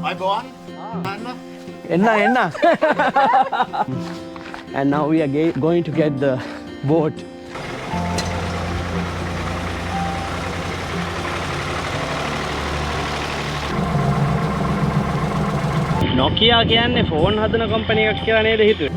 අයිබෝන් Enna, enna. And now we are going to get the boat. Nokia කියන්නේ phone හදන company එකක් කියලා නේද හිතුවේ?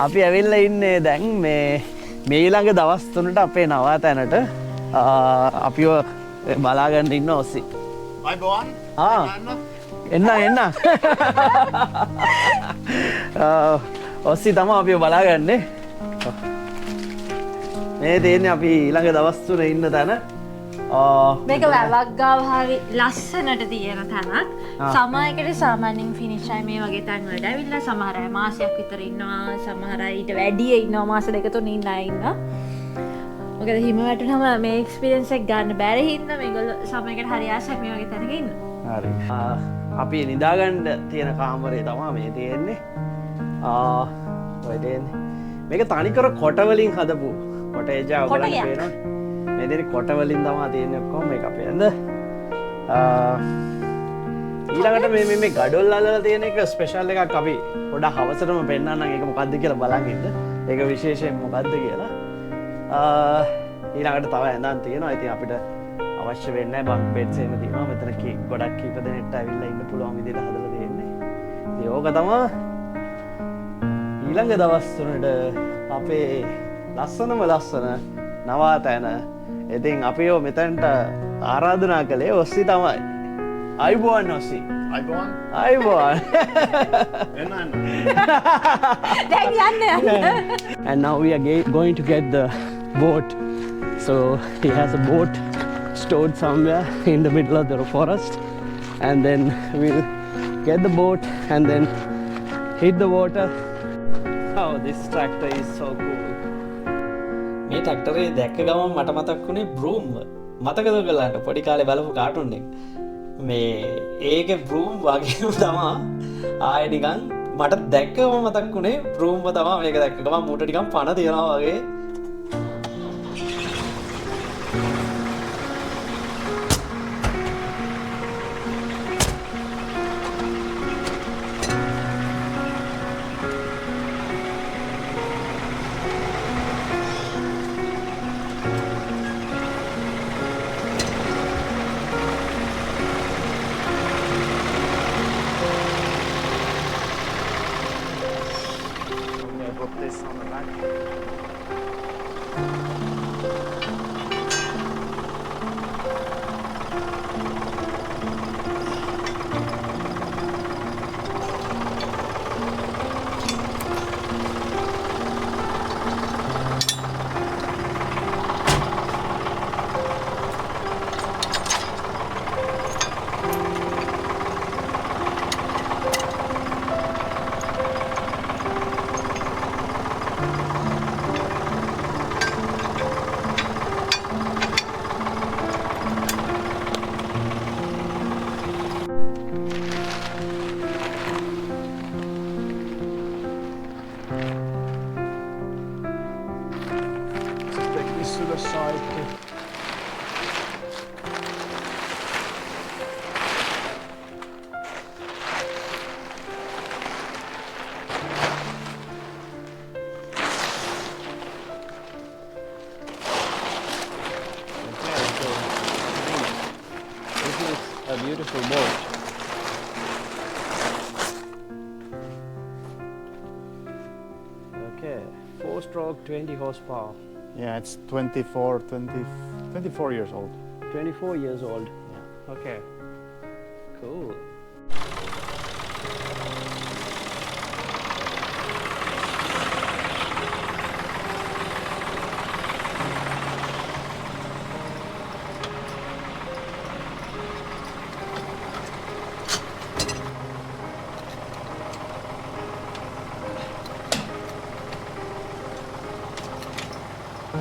අපි ඇවිල්ලා ඉන්නේ දැන් මේ ඊළඟ දවස් 3ට අපේ නවාතැනට අපිව බලා ගන්න ඉන්න ඔස්සි. අයිබෝන් එන්න. ඔස්සි තමයි අපිව බලාගන්නේ. මේ තියෙන්නේ අපි ඊළඟ දවස් 3 ඉන්න තැන. මේක වැවක් ගාව හරි ලස්සනට තියෙන තැනක්. සමහරකට සාමාන්‍යයෙන් ෆිනිෂ් අය මේ වගේ තැන් වලට ඇවිල්ලා සමහර අය මාසයක් විතර ඉන්නවා, සමහර අය ඊට වැඩිය ඉන්නවා, මාස දෙක තුන ඉන්න අය ඉන්නවා. මොකද හිම වැටුනම මේ එක්ස්පීරියන්ස් එක ගන්න බැරි හින්දා මේගොල්ලෝ සමහරකට හරි ආසයි මේ වගේ තැනක ඉන්න. හරි. අපි නිදාගන්න තියෙන කාමරේ තමයි මේ තියෙන්නේ. ඔය තියෙන්නේ. මේක තනිකර කොට වලින් හදපු කොටේජ් එක ඔයගලන්ට පේනවනේ. මේ දෙන කොට වලින් තමයි තියෙන්නේ ඔක්කොම මේක අපේ ඇඳ. ඊළඟට මේ ගඩොල් අල්ලලා තියෙන එක ස්පෙෂල් එකක් අපි පොඩක් හවසටම පෙන්නන්නම් ඒක මොකද්ද කියලා බලන් ඉන්න. ඒක විශේෂයෙන් මොකද්ද කියලා. ඊළඟට තව ඇඳන් තියෙනවා. ඉතින් අපිට අවශ්‍ය වෙන්නේ නැහැ බංක් බෙඩ්ස් එහෙම තියෙනවා. මෙතන ගොඩක් කීප දෙනෙක්ට ඇවිල්ලා ඉන්න පුළුවන් විදිහට හදලා තියෙන්නේ. ඉතින් ඕක තමයි ඊළඟ දවස් 3ට අපේ ලස්සනම ලස්සන නවාතැන. ඉතින් අපිව මෙතනට ආරාධනා කළේ ඔස්සි තමයි. අයිබෝන් ඔස්සි. අයිබෝන් අයිබෝන්. එන්න. දැන් යන්න. And now we are going to get the boat. So he has a boat stored somewhere in the middle of the forest, and then we'll get the boat and then hit the water. Oh, this tractor is so cool. මේ ට්‍රැක්ටරේ දැක්ක ගමන් මට මතක් වුණේ broom. මතකද ඔයගලන්ට පොඩි කාලේ බලපු කාටුන් එක? මේ ඒකේ බ්‍රූම් වගේම තමයි ආයෙ නිකන් මට දැක්කම මතක් වුණේ බ්‍රූම්ව තමයි. මේක දැක්ක ගමන් මූට නිකන් පණ තියනවා වගේ. Put this on the back. To the side. This is a beautiful boat. Okay, 4-stroke, 20 horsepower. Yeah, it's 24 years old. 24 years old. Yeah. Okay. Cool. You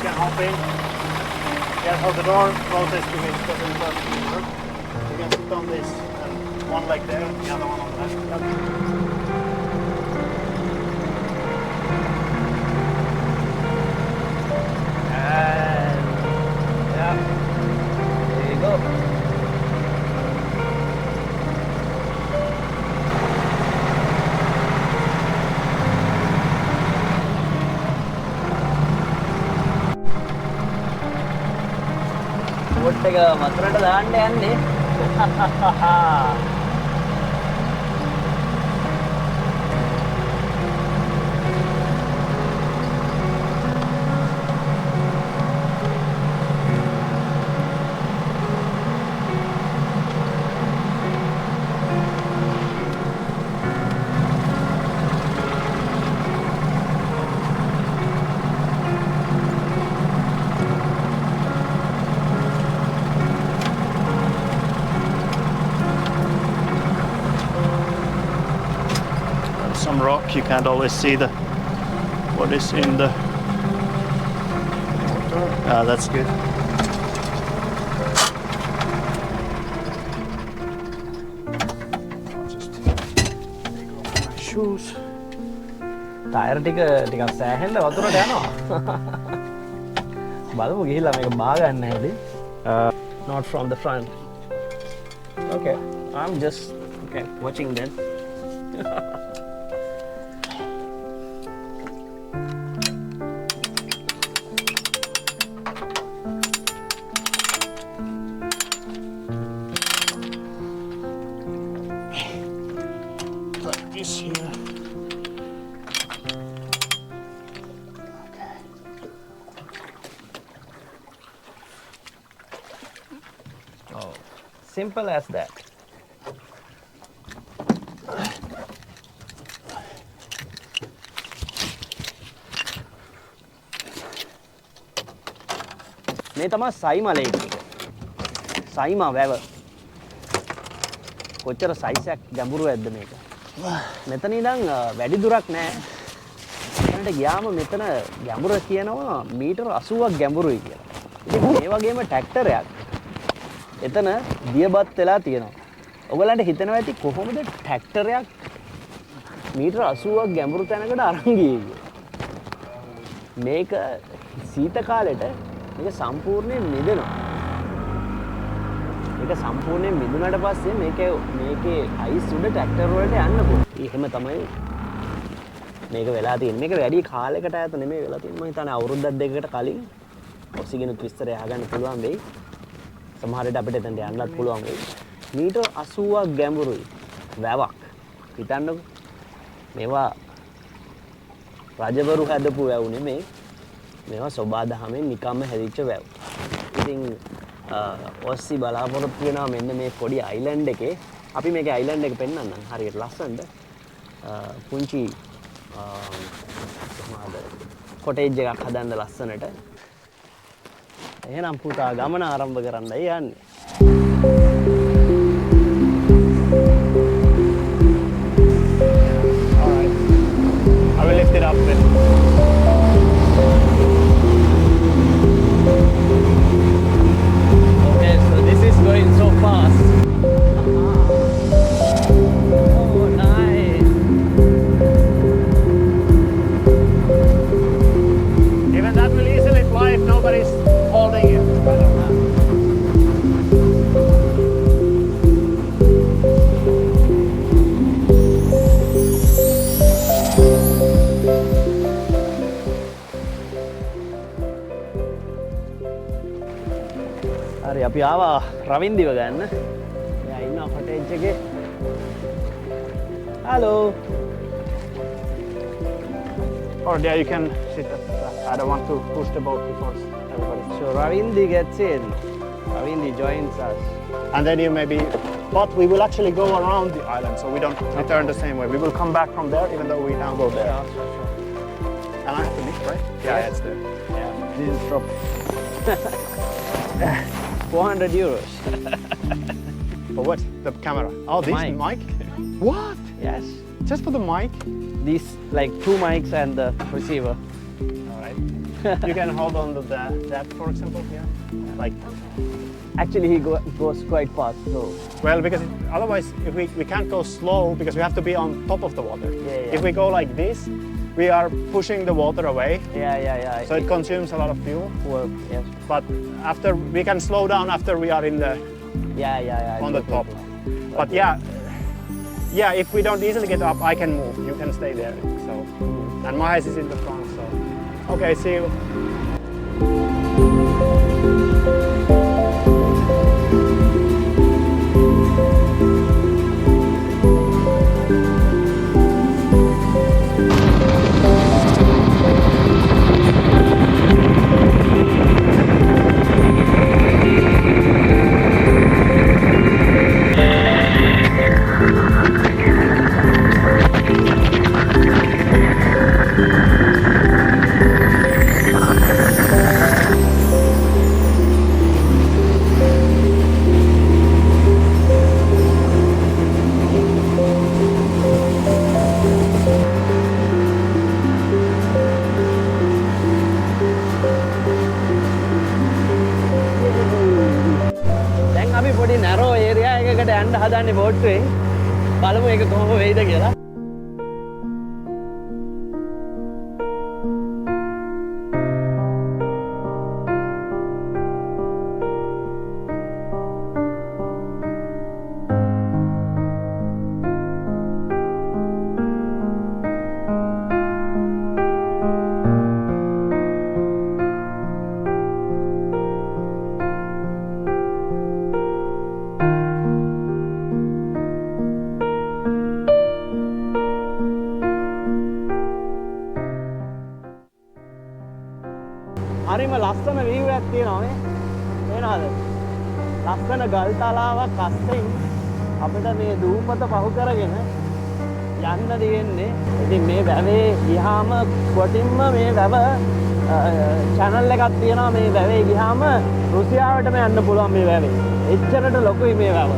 can hop in. Careful, the door closes to it. Doesn't close to you. You can sit on this. And one leg there, the other one on the left. And yeah, there you go. Boat එක වතුරට දාන්න යන්නේ. Some rock, you can't always see the what is in the water. Ah, that's good. I'll just take off my shoes. Tyre ටික ටිකක් සෑහෙන්න වතුරට යනවා. බලමු ගිහිල්ලා මේක බා ගන්න හැටි. Not from the front. Okay, I'm just watching then. Put this here. Oh, simple as that. මේ තමයි සයිමා ලේක් එක. සයිමා වැව. කොච්චර සයිස් එකක් ගැඹුරු ඇද්ද මේක. මෙතන ඉඳන් වැඩි දුරක් නෑ. මෙතනට ගියාම මෙතන ගැඹුර කියනවා මීටර 80ක් ගැඹුරුයි කියලා. ඉතින් මේ වගේම ට්‍රැක්ටරයක් එතන දියබත් වෙලා තියෙනවා. ඔයගලන්ට හිතනවා ඇති කොහොමද ට්‍රැක්ටරයක් මීටර 80ක් ගැඹුරු තැනකට අරන් ගියේ කියලා. මේක සීත කාලෙට මේක සම්පූර්ණයෙන් මිදෙනවා. මේක සම්පූර්ණයෙන් මිදුණාට පස්සේ මේකේ අයිස් උඩ ට්‍රැක්ටර් වලට යන්න පුළුවන්. එහෙම තමයි මේක වෙලා තියෙන්නේ. මේක වැඩි කාලයකට ඈත නෙමෙයි වෙලා තියෙන්නේ. මම හිතන්නේ අවුරුද්දක් දෙකකට කලින් ඔක්සිජන් විස්තරය අහගන්න පුළුවන් වෙයි. සමහර විට අපිට එතනට යන්නත් පුළුවන් වෙයි. මීටර් 80ක් ගැඹුරුයි වැවක්. හිතන්නකෝ. මේවා රජවරු හැදපු වැව් නෙමෙයි. මේවා සෝබාදහමෙන් නිකම්ම හැදිච්ච වැව්. ඉතින් ඔස්සි බලාපොරොත්තු වෙනවා මෙන්න මේ පොඩි අයිලන්ඩ් එකේ අපි මේකේ අයිලන්ඩ් එක පෙන්නන්නම් හරියට ලස්සනට පුංචි කොහොමද කොටේජ් එකක් හදන්න ලස්සනට එහෙනම් පුතා ගමන ආරම්භ කරන්නයි යන්නේ All right. I will lift it up then. Okay, so this is going so fast. Oh, nice. Even that will easily fly if nobody's holding it. හරි අපි ආවා රවින්දිව ගන්න. එයා ඉන්නවා කොටේජ් එකේ. Hello. Or there you can sit at the back. I don't want to push the boat before everybody. So Ravindi gets in. Ravindi joins us. And then you maybe, but we will actually go around the island, so we don't return the same way. We will come back from there, even though we now go there. Sure. And I have to lift, right? Yeah, it's there. Yeah, this is from 400 euros. For what? The camera? Oh, this Mic. mic? What? Yes. Just for the mic? These like 2 mics and the receiver. All right. You can hold on to that, for example, here. Like, Actually, he goes quite fast. So well, because otherwise, if we can't go slow because we have to be on top of the water. Yeah. If we go like this, we are pushing the water away. yeah. So it consumes a lot of fuel. Well, yes. But after we can slow down after we are in the Yeah. on the top. But yeah, if we don't easily get up, I can move. You can stay there. So, and Mahis is in the front. So, okay, see you. දැන් අපි පොඩි narrow area එකකට යන්න හදන්නේ බෝට්ටුවෙන්. බලමු ඒක කොහොම වෙයිද කියලා. හරිම ලස්සන view එකක් තියෙනවා මේ. තේරෙනවද? ලස්සන ගල් තලාවක් අස්සෙන් අපිට මේ දූපත පහු කරගෙන යන්න තියෙන්නේ. ඉතින් මේ වැවේ ගියාම කොටින්ම මේ වැව channel එකක් තියෙනවා. මේ වැවේ ගියාම රුසියාවටම යන්න පුළුවන් මේ වැවේ. එච්චරට ලොකුයි මේ වැව.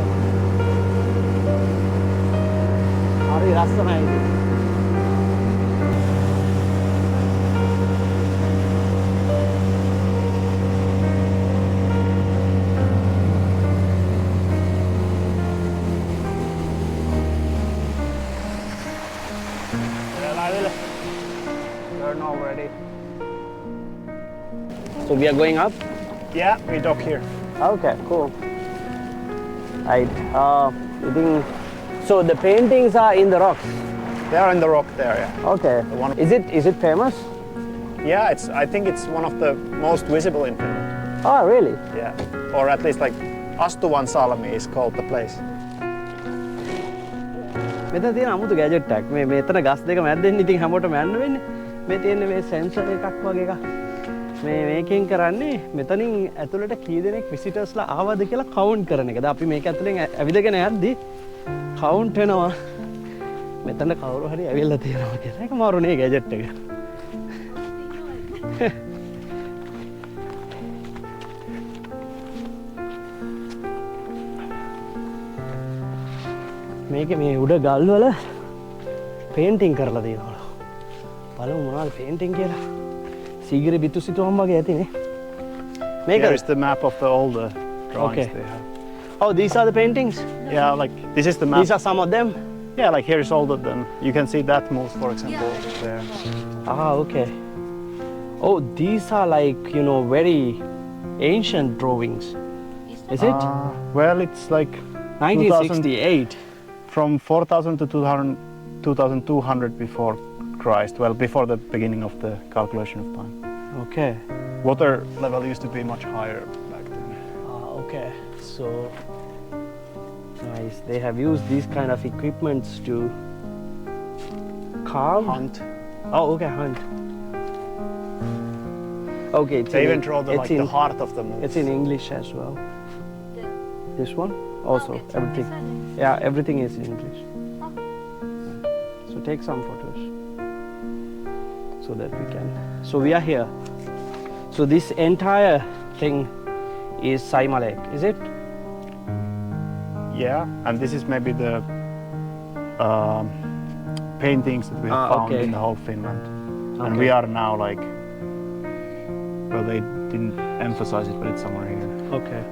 හරි ලස්සනයි ඉතින්. Well, I will turn already. So we are going up? Yeah, we dock here. Okay, cool. Right. I think so. The paintings are in the rocks. They are in the rock there, yeah. Okay. one- Is it famous? Yeah, I think it's one of the most visible in Finland. Oh, really? Yeah, or at least like Astuvan Salmi is called the place. මෙතන තියෙන අමුතු gadget එකක්. මේ මෙතන ගස් දෙක මැද්දෙන් ඉතින් හැමෝටම යන්න වෙන්නේ. මේ තියෙන මේ සෙන්සර් එකක් වගේ එකක්. මේ මේකෙන් කරන්නේ මෙතනින් ඇතුළට කී දෙනෙක් විසිටර්ස්ලා ආවද කියලා කවුන්ට් කරන එක. දැන් අපි මේක ඇතුලෙන් ඇවිදගෙන යද්දි කවුන්ට් වෙනවා. මෙතන කවුරු හරි ඇවිල්ලා තියෙනවා කියලා. ඒක මාරුනේ ගැජට් එක. මේක මේ උඩ ගල් වල පේන්ටිං කරලා තියෙනවා. බලමු මොනවද පේන්ටිං කියලා. සීගිරි බිතු සිතුවම් වගේ ඇතිනේ. මේක Here is the map of the older drawings Okay. they have. Oh, these are the paintings? Yeah, like this is the map. These are some of them? Yeah, like here is all of them. You can see that moose, for example, there. Ah, okay. Oh, these are like, you know, very ancient drawings. Is it? Well, it's like 1968. from 4000 to 2200 before Christ. Well, before the beginning of the calculation of time. Okay. Water level used to be much higher back then. Ah, Okay, so nice. They have used these kind of equipments to carve. Hunt. Oh, okay, hunt. Okay, it's They in, even draw the, it's like, in, the heart of the moose. It's in English as well. This one also, Okay, everything. Chinese. Yeah, everything is in English. Oh. So take some photos so that we can. So we are here. So this entire thing is Saima Lake, is it? Yeah, and this is maybe the paintings that we have found okay. in the whole Finland. And Okay. we are now like, well, they didn't emphasize it, but it's somewhere here. Okay.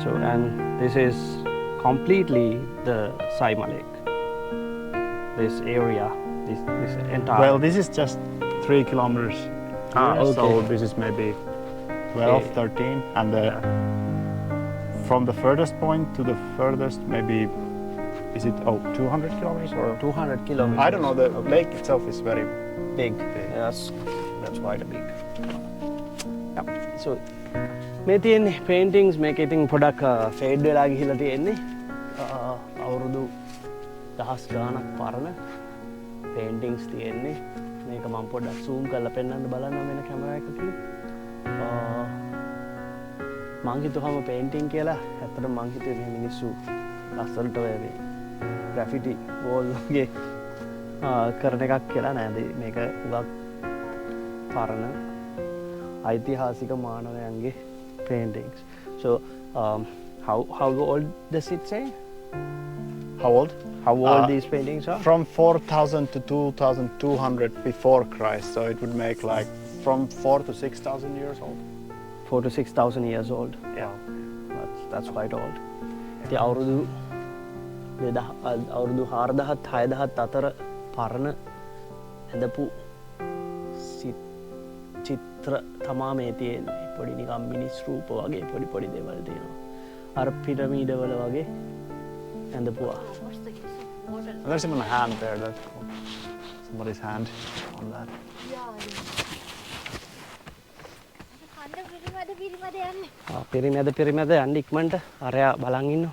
So and this is completely the Saima Lake. This area, this entire. Well, this is just 3 kilometers. Ah, here, So okay. this is maybe 12, Okay. 13, and from the furthest point to the furthest, maybe, is it 200 kilometers or? 200 kilometers. I don't know. The lake itself is very Big. Yes, that's quite a big. Yeah. So මේ තියෙන්නේ paintings මේක ඉතින් පොඩක් fade වෙලා ගිහිලා තියෙන්නේ. අවුරුදු 10 ගාණක් පරණ paintings තියෙන්නේ. මේක මම පොඩ්ඩක් zoom කරලා පෙන්නන්න බලන්න වෙන කැමරා එකකින්. මං හිතුවම painting කියලා ඇත්තටම මං හිතුවේ මේ මිනිස්සු ලස්සනට ඔය graffiti wall වගේ කරන එකක් කියලා නේද මේක උගක් පරණ ඓතිහාසික මානවයන්ගේ paintings. So how old does it say? How old? How old these paintings are? From 4,000 to 2,200 before Christ. So it would make like from 4,000 to 6,000 years old. 4,000 to 6,000 years old. Yeah. That's quite old. ඉතින් අවුරුදු 4,000 6,000 අතර පරණ ඇඳපු චිත්‍ර තමා මේ තියෙන්නේ. පොඩි නිකම් මිනිස් රූප වගේ පොඩි පොඩි දේවල් තියෙනවා. අර පිරමීඩ වල වගේ ඇඳපුවා. What's the use of water? And there's even a hand there. That's cool. Somebody's hand on that. කන්න පිරිමද යන්නේ. පිරිමැද යන්න ඉක්මනට අරයා බලන් ඉන්නවා.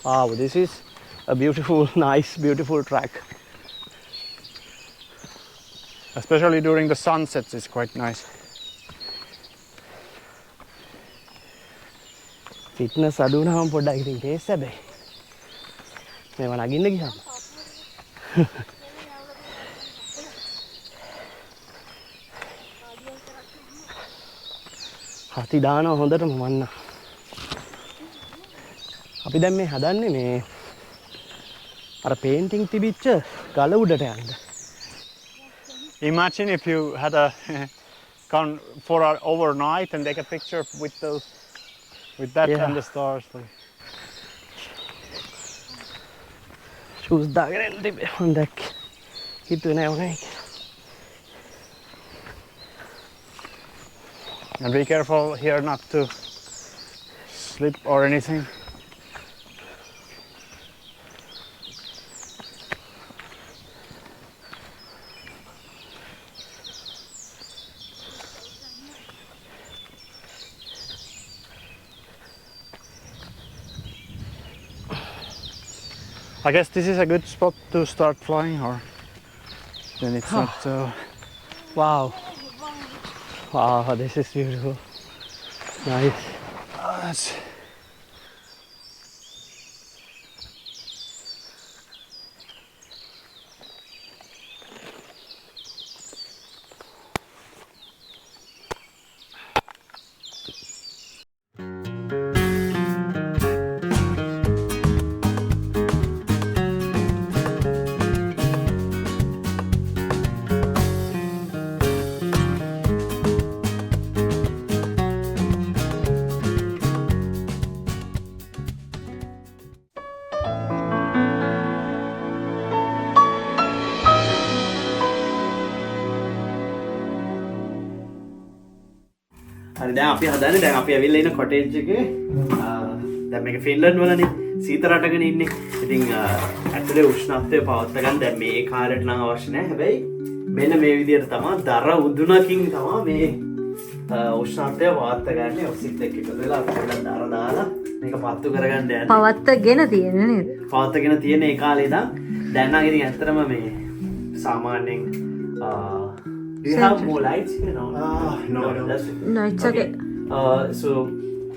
Wow, this is a beautiful, nice, beautiful track. Especially during the sunsets, it's quite nice. Fitness අඩු වුණාම පොඩ්ඩක් ඉතින් කේස් හැබැයි. මේව නගින්න ගියාම. හති දානවා හොඳටම මන්න. අපි දැන් මේ හදන්නේ මේ අර painting තිබිච්ච ගල උඩට යන්න. Imagine if you had a gone for an overnight and take a picture with those, with that Yeah. and the stars. Like. shoes දාගෙන යන්න තිබේ මම දැක්කේ. හිතුවේ නෑ වගේ. And be careful here not to slip or anything. I guess this is a good spot to start flying, or then it's not. Wow. Wow, this is beautiful. Nice. That's හරි දැන් අපි හදන්නේ දැන් අපි ඇවිල්ලා ඉන්න කොටේජ් එකේ දැන් මේක ෆින්ලන්ඩ් වලනේ සීත රටකනේ ඉන්නේ. ඉතින් ඇතුලේ උෂ්ණත්වය පවත්වා ගන්න දැන් මේ කාලේට නම් අවශ්‍ය නැහැ. හැබැයි මෙන්න මේ විදිහට තමයි දර උදුනකින් තමයි මේ උෂ්ණත්වය පවත්වා ගන්න ඔක්සිජන් එක එකතු වෙලා අපිට දර දාලා මේක පත්තු කරගන්න යන්නේ. පවත්තගෙන තියෙන නේද? පවත්වාගෙන තියෙන ඒ කාලේ ඉඳන් දැන් නම් ඉතින් ඇත්තටම මේ සාමාන්‍යයෙන් do you have more lights here? No, no, I don't. No, it's okay. So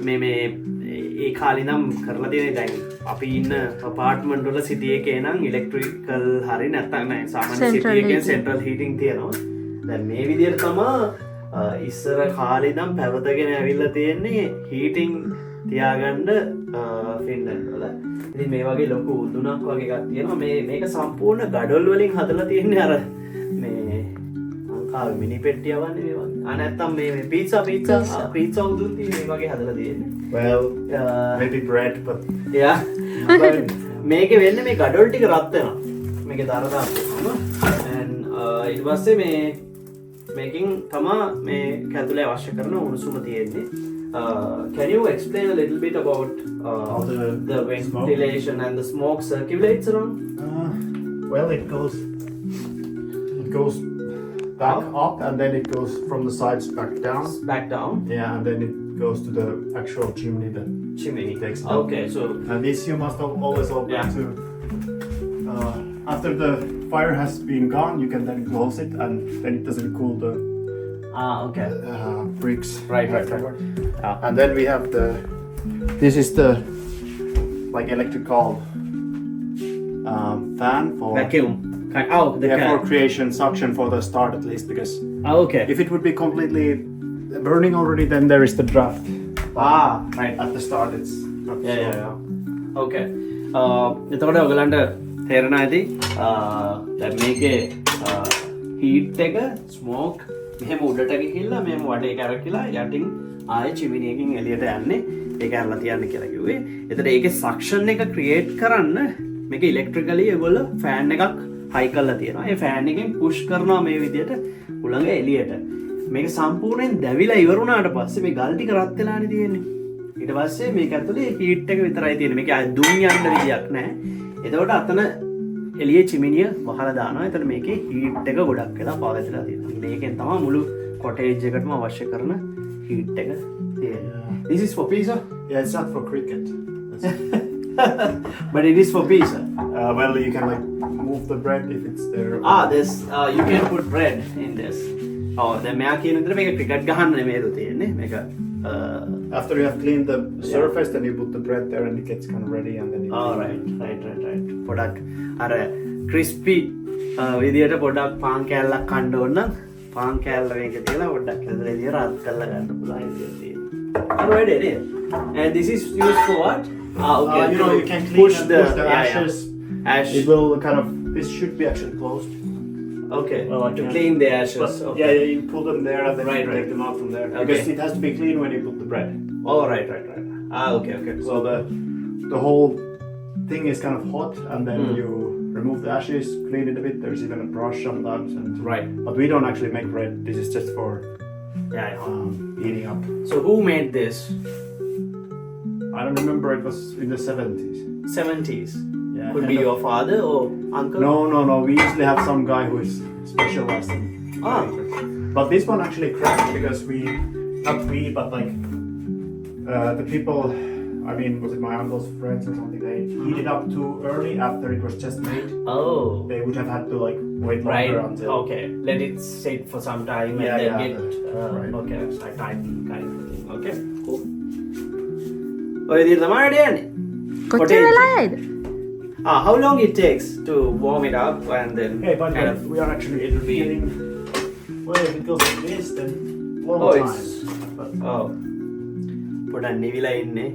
මේ ඒ කාලේ නම් කරලා තියෙන දැන් අපි ඉන්න apartment වල city එකේ නම් electrical හරි නැත්නම් සාමාන්‍ය city එකේ central heating තියෙනවා. දැන් මේ විදිහට තමයි ඉස්සර කාලේ නම් පැවතගෙන ඇවිල්ලා තියෙන්නේ heating තියාගන්න ෆින්ලන්ඩ් වල. ඉතින් මේ වගේ ලොකු උදුනක් වගේ එකක් තියෙනවා. මේක සම්පූර්ණ ගඩොල් වලින් හදලා තියෙන්නේ අර මේ අංකාව මිනි පෙට්ටිය වන්නේ මේ වගේ. නැත්තම් මේ පීට්සා උදුන් තියෙන මේ වගේ හදලා තියෙන්නේ. Well, maybe bread, but yeah. මේකේ වෙන්නේ මේ ගඩොල් ටික රත් වෙනවා. මේකේ දර දාපුවම and ඊට පස්සේ මේකෙන් තමයි මේ කැතුලේ අවශ්‍ය කරන උණුසුම තියෙන්නේ. Can you explain a little bit about the ventilation and the smoke circulates around? Well, it goes back up and then it goes from the sides back down. Back down? Yeah, and then it goes to the actual chimney that Chimney takes up. Okay, so And this you must always open Yeah. to. After the fire has been gone, you can then close it, and then it doesn't cool the okay. bricks. Right. And then we have this is the like electrical fan for Vacuum. Oh, the yeah, for can. creation suction for the start at least, because Okay. if it would be completely burning already, then there is the draft. Right. At the start, it's not so. Yeah. Okay. එතකොට ඔයගලන්ට තේරෙනවා ඇති දැන් මේකේ heat එක smoke මෙහෙම උඩට ගිහිල්ලා මෙහෙම වටේ කරකිලා යටින් ආයේ chimney එකකින් එළියට යන්නේ ඒක අරලා තියන්න කියලා කිව්වේ. එතකොට ඒකේ suction එක create කරන්න මේක electrically ඒගොල්ලෝ fan එකක් high කරලා තියෙනවා. ඒ fan එකෙන් push කරනවා මේ විදිහට උලඟ එළියට. මේක සම්පූර්ණයෙන් දැවිලා ඉවරුණාට පස්සේ මේ ගල් ටික රත් වෙලානේ තියෙන්නේ. ඊට පස්සේ මේක ඇතුලේ heat එක විතරයි තියෙන්නේ. මේක ආයෙ දුම් යන්න විදියක් නැහැ. එතකොට අතන එළියේ චිමිනිය වහලා දානවා. එතන මේකේ heat එක ගොඩක් වෙලා පවතිලා තියෙනවා. මේකෙන් තමයි මුළු cottage එකටම අවශ්‍ය කරන heat එක තියෙන්නේ. This is for pizza? Yeah, it's not for cricket. But it is for pizza. Well, you can like move the bread if it's there. This you can put bread in this. දැන් මෙයා කියන විදිහට මේක cricket ගහන්න නෙමෙයිද තියෙන්නේ. මේක After you have cleaned the surface, then you put the bread there and it gets kind of ready, and then you right. පොඩක් අර crispy විදියට පොඩක් පාන් කෑල්ලක් කන්න ඕන නම් පාන් කෑල්ල මේක තියලා පොඩ්ඩක් ඇදලා එළිය රත් කරලා ගන්න පුළුවන් විදියට තියෙනවා. අර වැඩේ නේද? And this is used for what? Okay. you know, you can clean push and the push the ashes. Ash. It will kind of. This should be actually closed. Okay. Like To that. clean the ashes. But, Okay. yeah, you pull them there and then Right, you right. take them out from there. Okay. Because it has to be clean when you put the bread. Oh, right. Okay. So the whole thing is kind of hot, and then you remove the ashes, clean it a bit. There's even a brush sometimes, and Right. But we don't actually make bread. This is just for Yeah. heating up. So who made this? I don't remember. It was in the 70s. 70s. Yeah. Could be your father or uncle? No. We usually have some guy who is specialized in. But this one actually cracked because but like the people. I mean, was it my uncle's friends or something? They heated up too early after it was just made. Oh. They would have had to like wait longer Right. until. Okay. Let it sit for some time Yeah, and then yeah, get. right. Okay. It's like time kind of thing. Okay. Cool. ඔය විදිහට තමයි වැඩ යන්නේ. කොච්චර වෙලා යයිද? How long it takes to warm it up and then Hey, but kind of we are actually it will be. getting. Well, if it goes like this, then long Oh, time. it's- But පොඩක් නිවිලා ඉන්නේ.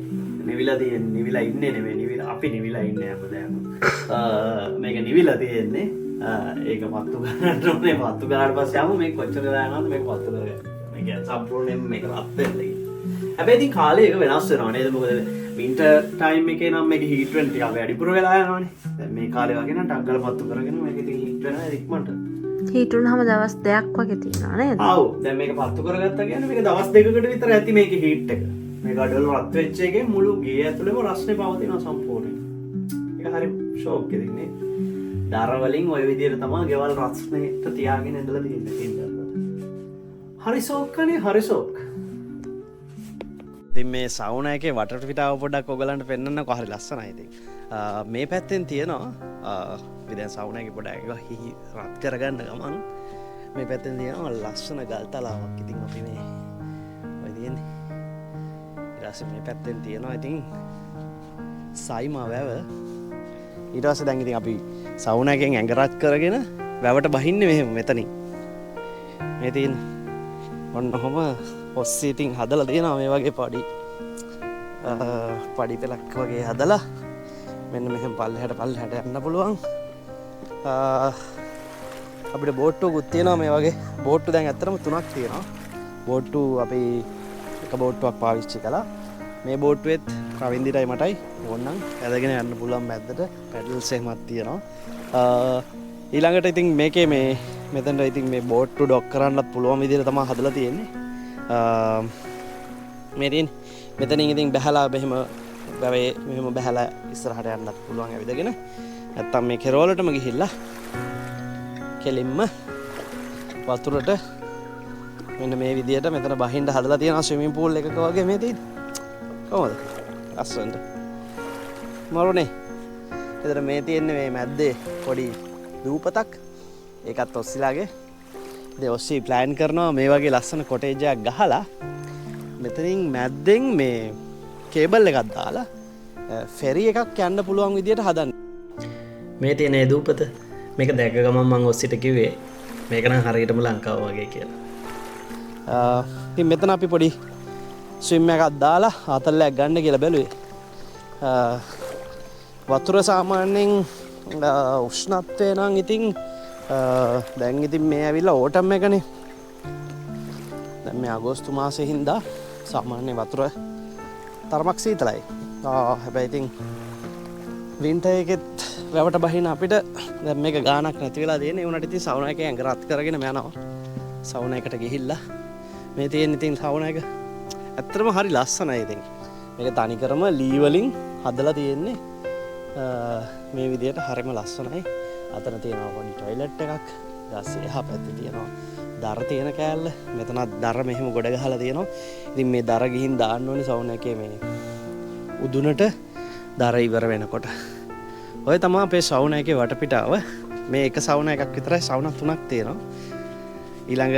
නිවිලා ඉන්නේ නෙමෙයි නිවිලා අපි නිවිලා ඉන්නේ හැමදාම. මේක නිවිලා තියෙන්නේ. ඒක පත්තු ගන්නට ඕනේ. පත්තු කරාට පස්සේ ආවම මේක කොච්චර වෙලා යනවද මේක පත්තු කරගන්න. මේක සම්පූර්ණයෙන්ම මේක රත් වෙලා ඉන්නේ. හැබැයි ඉතින් කාලේ ඒක වෙනස් වෙනවා නේද? මොකද වින්ටර් ටයිම් එකේ නම් මේක හීට් වෙන ටික වැඩිපුර වෙලා යනවනේ. දැන් මේ කාලේ වගේ නම් ටග්ගල පත්තු කරගෙන මේක ඉතින් හීට් වෙනවා ඉක්මනට. හීටුනහම දවස් දෙකක් වගේ තියෙනවා නේද? ආව් දැන් මේක පත්තු කරගත්තා කියන්නේ මේක දවස් දෙකකට විතර ඇති මේකේ හීට් එක. මේ ගඩොල් රත් වෙච්ච එකේ මුළු ගේ ඇතුළේම රස්නේ පවතිනවා සම්පූර්ණයෙන්. ඒක හරි ෂෝක් එකක් නේ. දර වලින් ওই විදිහට තමයි ගෙවල් රස්නේට තියාගෙන ඉඳලා තියෙන්නේ. හරි ෂෝක්කනේ හරි ෂෝක්. ඉතින් මේ සවුනා එකේ වටට පිටාව පොඩ්ඩක් ඔයගලන්ට පෙන්නන්නකො හරි ලස්සනයි ඉතින්. මේ පැත්තෙන් තියෙනවා විදැන් සවුනා එකේ පොඩ්ඩක් හිහි රත් කරගන්න ගමන් මේ පැත්තෙන් තියෙනවා ලස්සන ගල් තලාවක්. ඉතින් අපි මේ ඔය තියෙන්නේ. ඊට පස්සේ මේ පැත්තෙන් තියෙනවා ඉතින් සයිමා වැව. ඊට පස්සේ දැන් ඉතින් අපි සවුනා එකෙන් ඇඟ රත් කරගෙන වැවට බහින්නේ මෙහෙම මෙතනින්. මේ තියෙන්නේ ඔන්න ඔහම ඔස්සේ ඉතින් හදලා තියෙනවා මේ වගේ පඩි පෙලක් වගේ හදලා මෙන්න මෙහෙම පල්ලෙහාට යන්න පුළුවන්. අපිට බෝට්ටුවකුත් තියෙනවා මේ වගේ. බෝට්ටු දැන් ඇත්තටම 3ක් තියෙනවා. බෝට්ටු අපි එක බෝට්ටුවක් පාවිච්චි කළා. මේ බෝට්ටුවෙත් රවින්දිටයි මටයි ඕනනම් ඇදගෙන යන්න පුළුවන් මැද්දට. පැඩල්ස් එහෙමත් තියෙනවා. ඊළඟට ඉතින් මේකේ මේ මෙතනට ඉතින් මේ බෝට්ටු ඩොක් කරන්නත් පුළුවන් විදිහට තමයි හදලා තියෙන්නේ. මේ තියෙන්නේ මෙතනින් ඉතින් බැහැලා මෙහෙම වැවේ මෙහෙම බැහැලා ඉස්සරහට යන්නත් පුළුවන් ඇවිදගෙන. නැත්තම් මේ කෙරවලටම ගිහිල්ලා කෙලින්ම වතුරට මෙන්න මේ විදිහට මෙතන බහින්න හදලා තියෙනවා ස්විමින් pool එකක වගේ මේ තියෙන්නේ. කොහොමද? ලස්සනට. මරුනේ. එතන මේ තියෙන්නේ මේ මැද්දේ පොඩි දූපතක්. ඒකත් ඔස්සිලාගේ. ඉතින් ඔස්සි ප්ලෑන් කරනවා මේ වගේ ලස්සන කොටේජ් එකක් ගහලා මෙතනින් මැද්දෙන් මේ කේබල් එකක් දාලා ෆෙරි එකක් යන්න පුළුවන් විදියට හදන්න. මේ තියෙන ඒ දූපත මේක දැක ගමන් මම ඔස්සිට කිව්වේ මේක නම් හරියටම ලංකාව වගේ කියලා. ඉතින් මෙතන අපි පොඩි ස්විම් එකක් දාලා ආතල්ලයක් ගන්න කියලා බැලුවේ. වතුර සාමාන්‍යයෙන් උෂ්ණත්වය නම් ඉතින් දැන් ඉතින් මේ ඇවිල්ලා ඕටම් එකනේ. දැන් මේ අගෝස්තු මාසෙ හින්දා සාමාන්‍ය වතුර තරමක් සීතලයි. හැබැයි ඉතින් වින්ටර් එකෙත් වැවට බහින අපිට දැන් මේක ගානක් නැති වෙලා තියෙන්නේ. ඒ උනට ඉතින් සවුනා එකේ ඇඟ රත් කරගෙන යනවා. සවුනා එකට ගිහිල්ලා මේ තියෙන ඉතින් සවුනා එක ඇත්තටම හරි ලස්සනයි ඉතින්. මේක තනිකරම ලී වලින් හදලා තියෙන්නේ. මේ විදිහට හරිම ලස්සනයි. අතන තියෙනවා පොඩි টয়ලට් එකක්. ඊට එහා පැත්තේ තියෙනවා දර තියෙන කෑල්ල. මෙතනත් දර මෙහෙම ගොඩ ගහලා තියෙනවා. ඉතින් මේ දර ගිහින් දාන්න ඕනේ සවුනා එකේ මේ උදුනට දර ඉවර වෙනකොට. ඔය තමයි අපේ සවුනා එකේ වටපිටාව. මේ එක සවුනා එකක් විතරයි සවුනා 3ක් තියෙනවා. ඊළඟ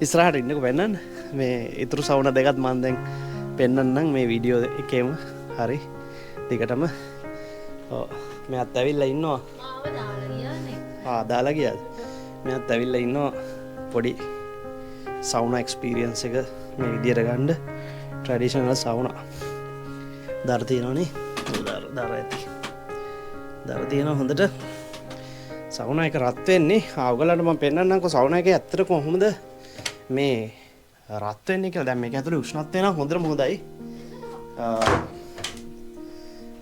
ඉස්සරහට ඉන්නකෝ පෙන්නන්න. මේ ඊතුරු සවුනා දෙකත් මම දැන් පෙන්නන්නම් මේ වීඩියෝ එකේම. හරි. දිගටම ඔව් මෙයාත් ඇවිල්ලා ඉන්නවා. මාව දාලා ගියානේ. දාලා ගියාද? මෙයාත් ඇවිල්ලා ඉන්නවා පොඩි සවුනා එක්ස්පීරියන්ස් එක මේ විදියට ගන්න. ට්‍රැඩිෂනල් සවුනා. දර තියෙනවනේ. දර ඇති. දර තියෙනවා හොඳට. සවුනා එක රත් වෙන්නේ. ඔයගලන්ට මම පෙන්නන්නම්කෝ සවුනා එකේ ඇත්තට කොහොමද මේ රත් වෙන්නේ කියලා. දැන් මේක ඇතුලේ උෂ්ණත්වය නම් හොඳටම හොඳයි.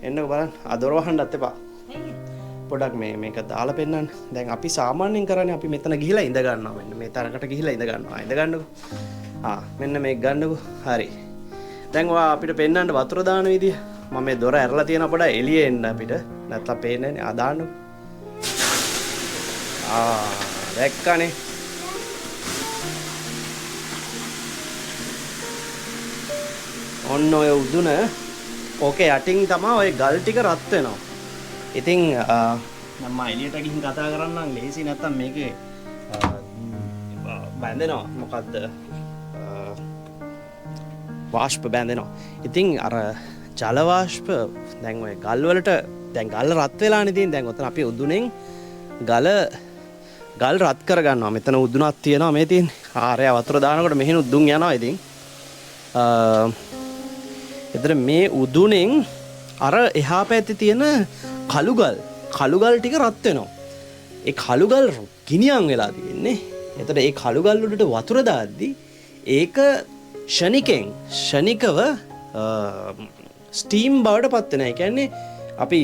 එන්නකෝ බලන්න. අදොර වහන්නත් එපා. පොඩක් මේක දාලා පෙන්නන්න. දැන් අපි සාමාන්‍යයෙන් කරන්නේ අපි මෙතන ගිහිලා ඉඳ ගන්නවා. මෙන්න මේ තරකට ගිහිලා ඉඳ ගන්නවා. ඉඳ ගන්නකෝ. මෙන්න මේක ගන්නකෝ. හරි. දැන් ඔයා අපිට පෙන්නන්න වතුර දාන විදිය. මම මේ දොර ඇරලා තියෙන පොඩ එළියේ එන්න අපිට. නැත්තම් පේන්නේ නැහැ. දාන්නකෝ. දැක්කනේ. ඔන්න ඔය උදුන ඕකේ යටින් තමයි ඔය ගල් ටික රත් වෙනවා. ඉතින් මම එළියට ගිහින් කතා කරන්නම් ලේසි නැත්තම් මේකේ බැඳෙනවා. මොකද්ද? වාෂ්ප බැඳෙනවා. ඉතින් අර ජල වාෂ්ප දැන් ඔය ගල් වලට දැන් ගල් රත් වෙලානේ තියෙන්නේ. දැන් ඔතන අපි උදුනෙන් ගල් රත් කරගන්නවා. මෙතන උදුනක් තියෙනවා මේ තියෙන්නේ. ආරය වතුර දානකොට මෙහෙන උදුන් යනවා ඉතින්. එතන මේ උදුනෙන් අර එහා පැත්තේ තියෙන කළු ගල් ටික රත් වෙනවා. ඒ කළු ගල් ගිනියම් වෙලා තියෙන්නේ. එතකොට ඒ කළු ගල් වලට වතුර දාද්දි ඒක ෂණිකව ස්ටීම් බවට පත් වෙනවා. ඒ කියන්නේ අපි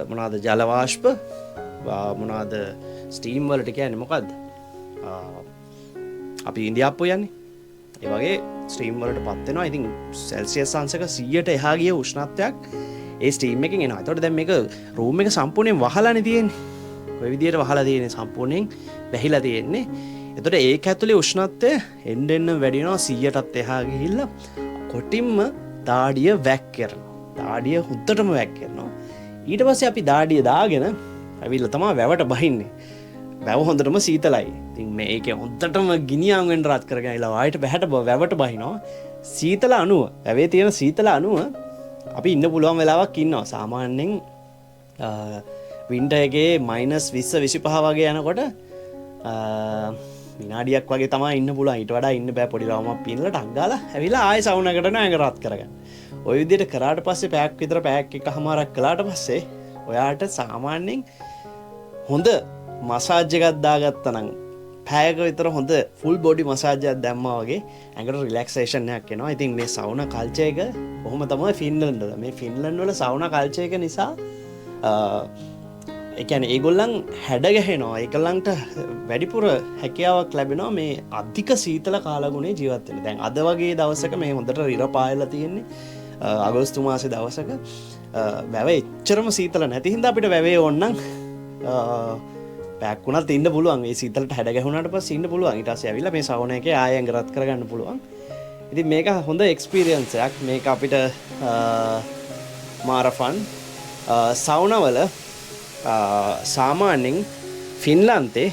මොනවාද ජල වාෂ්ප මොනවාද ස්ටීම් වලට කියන්නේ මොකද්ද? අපි ඉන්දියාප්පෝ යන්නේ. ඒ වගේ ස්ටීම් වලට පත් වෙනවා. ඉතින් සෙල්සියස් අංශක 100ට එහා ගිය උෂ්ණත්වයක් ඒ ස්ටීම් එකෙන් එනවා. ඒතකොට දැන් මේක රූම් එක සම්පූර්ණයෙන් වහලානේ තියෙන්නේ. ඔය විදියට වහලා තියෙන්නේ සම්පූර්ණයෙන් වැහිලා තියෙන්නේ. එතකොට ඒක ඇතුලේ උෂ්ණත්වය එන්න එන්න වැඩි වෙනවා 100ටත් එහා ගිහිල්ලා කොටින්ම දාඩිය වැක් කරනවා. දාඩිය හුත්තටම වැක් කරනවා. ඊට පස්සේ අපි දාඩිය දාගෙන ඇවිල්ලා තමයි වැවට බහින්නේ. වැව හොඳටම සීතලයි. ඉතින් මේකේ හොඳටම ගිනියම් වෙන්න රත් කරගෙන ඉලා ආයෙත් වැවට බහිනවා. සීතල අණුව, වැවේ තියෙන සීතල අණුව අපි ඉන්න පුළුවන් වෙලාවක් ඉන්නවා. සාමාන්‍යයෙන් වින්ටර් එකේ -20 25 වගේ යනකොට විනාඩියක් වගේ තමයි ඉන්න පුළුවන්. ඊට වඩා ඉන්න බෑ. පොඩි රවුමක් පීනලා ටක් ගාලා ඇවිල්ලා ආයෙ සවුන් එකට යනවා ඇඟ රත් කරගන්න. ওই විදිහට කරාට පස්සේ පැයක් විතර පැයක් එකමාරක් කළාට පස්සේ ඔයාට සාමාන්‍යයෙන් හොඳ මසාජ් එකක් දාගත්තා නම් පැයක විතර හොඳ ෆුල් බොඩි මසාජ් එකක් දැම්මා වගේ ඇඟට රිලැක්සේෂන් එකක් එනවා. ඉතින් මේ සවුනා කල්චර් එක කොහොම තමයි ෆින්ලන්ඩ් වල. මේ ෆින්ලන්ඩ් වල සවුනා කල්චර් එක නිසා ඒ කියන්නේ ඒගොල්ලන් හැඩ ගැහෙනවා. ඒගොල්ලන්ට වැඩිපුර හැකියාවක් ලැබෙනවා මේ අධික සීතල කාලගුණේ ජීවත් වෙන්න. දැන් අද වගේ දවසක මේ හොඳට රිර පායලා තියෙන්නේ අගෝස්තු මාසේ දවසක වැව එච්චරම සීතල නැති හින්දා අපිට වැවේ ඕනනම් පැයක් වුණත් ඉන්න පුළුවන්. ඒ සීතලට හැඩ ගැහුණාට පස්සේ ඉන්න පුළුවන්. ඊට පස්සේ ඇවිල්ලා මේ සවුනා එකේ ආයෙ ඇඟ රත් කරගන්න පුළුවන්. ඉතින් මේක හොඳ එක්ස්පීරියන්ස් එකක්. මේක අපිට මාරෆන් සවුනාවල සාමාන්‍යයෙන් ෆින්ලන්තේ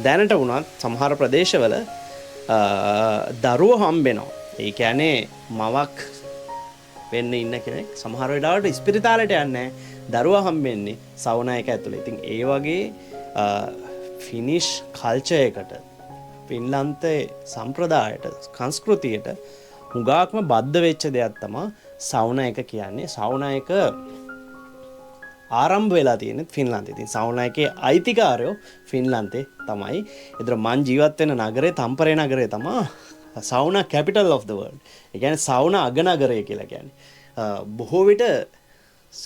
දැනට වුණත් සමහර ප්‍රදේශවල දරුවෝ හම්බෙනවා. ඒ කියන්නේ මවක් වෙන්න ඉන්න කෙනෙක් සමහර වෙලාවට ඉස්පිරිතාලෙට යන්නේ දරුවා හම්බෙන්නේ සවුනා එක ඇතුලේ. ඉතින් ඒ වගේ ෆිනිෂ් කල්චර් එකට ෆින්ලන්තේ සම්ප්‍රදායට සංස්කෘතියට හුඟක්ම බද්ධ වෙච්ච දෙයක් තමයි සවුනා එක කියන්නේ. සවුනා එක ආරම්භ වෙලා තියෙන්නේ ෆින්ලන්තේ. ඉතින් සවුනා එකේ අයිතිකාරයෝ ෆින්ලන්තේ තමයි. ඒතර මං ජීවත් වෙන නගරේ තම්පරේ නගරේ තමයි සවුනා කැපිටල් ඔෆ් ද වර්ල්ඩ්. ඒ කියන්නේ සවුනා අගනගරය කියලා කියන්නේ. බොහෝ විට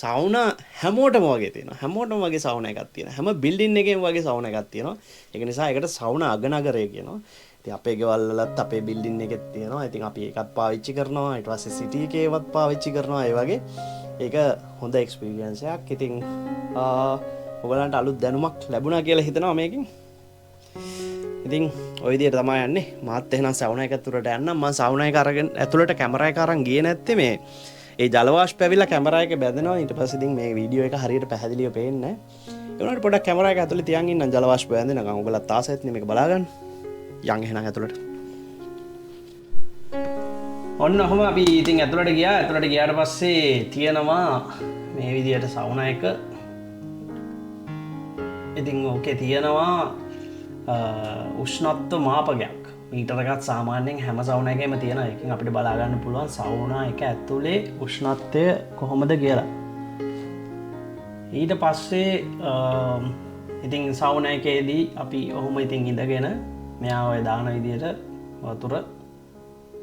සවුනා හැමෝටම වගේ තියෙනවා. හැමෝටම වගේ සවුනා එකක් තියෙනවා. හැම බිල්ඩින් එකේම වගේ සවුනා එකක් තියෙනවා. ඒක නිසා ඒකට සවුනා අගනගරය කියනවා. ඉතින් අපේ ගෙවල් වලත් අපේ බිල්ඩින් එකෙත් තියෙනවා. ඉතින් අපි ඒකත් පාවිච්චි කරනවා. ඊට පස්සේ සිටි එකේවත් පාවිච්චි කරනවා. ඒ වගේ ඒක හොඳ එක්ස්පීරියන්ස් එකක්. ඉතින් ඔයගලන්ට අලුත් දැනුමක් ලැබුණා කියලා හිතනවා මේකෙන්. ඉතින් ওই විදිහට තමයි යන්නේ. මාත් එහෙනම් සවුනා එක ඇතුළට යන්නම්. මම සවුනා එක අරගෙන ඇතුළට කැමරා එක අරන් ගියේ නැත්තේ මේ ඒ ජල වාෂ්ප ඇවිල්ලා කැමරා එක බැඳෙනවා. ඊට පස්සේ ඉතින් මේ වීඩියෝ එක හරියට පැහැදිලිව පේන්නේ නැහැ. ඒ වුණාට පොඩ්ඩක් කැමරා එක ඇතුළේ තියන් ඉන්නම් ජල වාෂ්ප බැඳෙනකම්. ඔයගලත් ආසයිත් නේ මේක බලා ගන්න. යන් එහෙනම් ඇතුළට. ඔන්න ඔහම අපි ඉතින් ඇතුළට ගියා. ඇතුළට ගියාට පස්සේ තියෙනවා මේ විදිහට සවුනා එක. ඉතින් ඕකේ තියෙනවා උෂ්ණත්ව මාපකයක්. මීටර එකක් සාමාන්‍යයෙන් හැම සවුනා එකේම තියෙනවා. ඒකෙන් අපිට බලා ගන්න පුළුවන් සවුනා එක ඇතුලේ උෂ්ණත්වය කොහොමද කියලා. ඊට පස්සේ ඉතින් සවුනා එකේදී අපි ඔහොම ඉතින් ඉඳගෙන මෙයා ඔය දාන විදිහට වතුර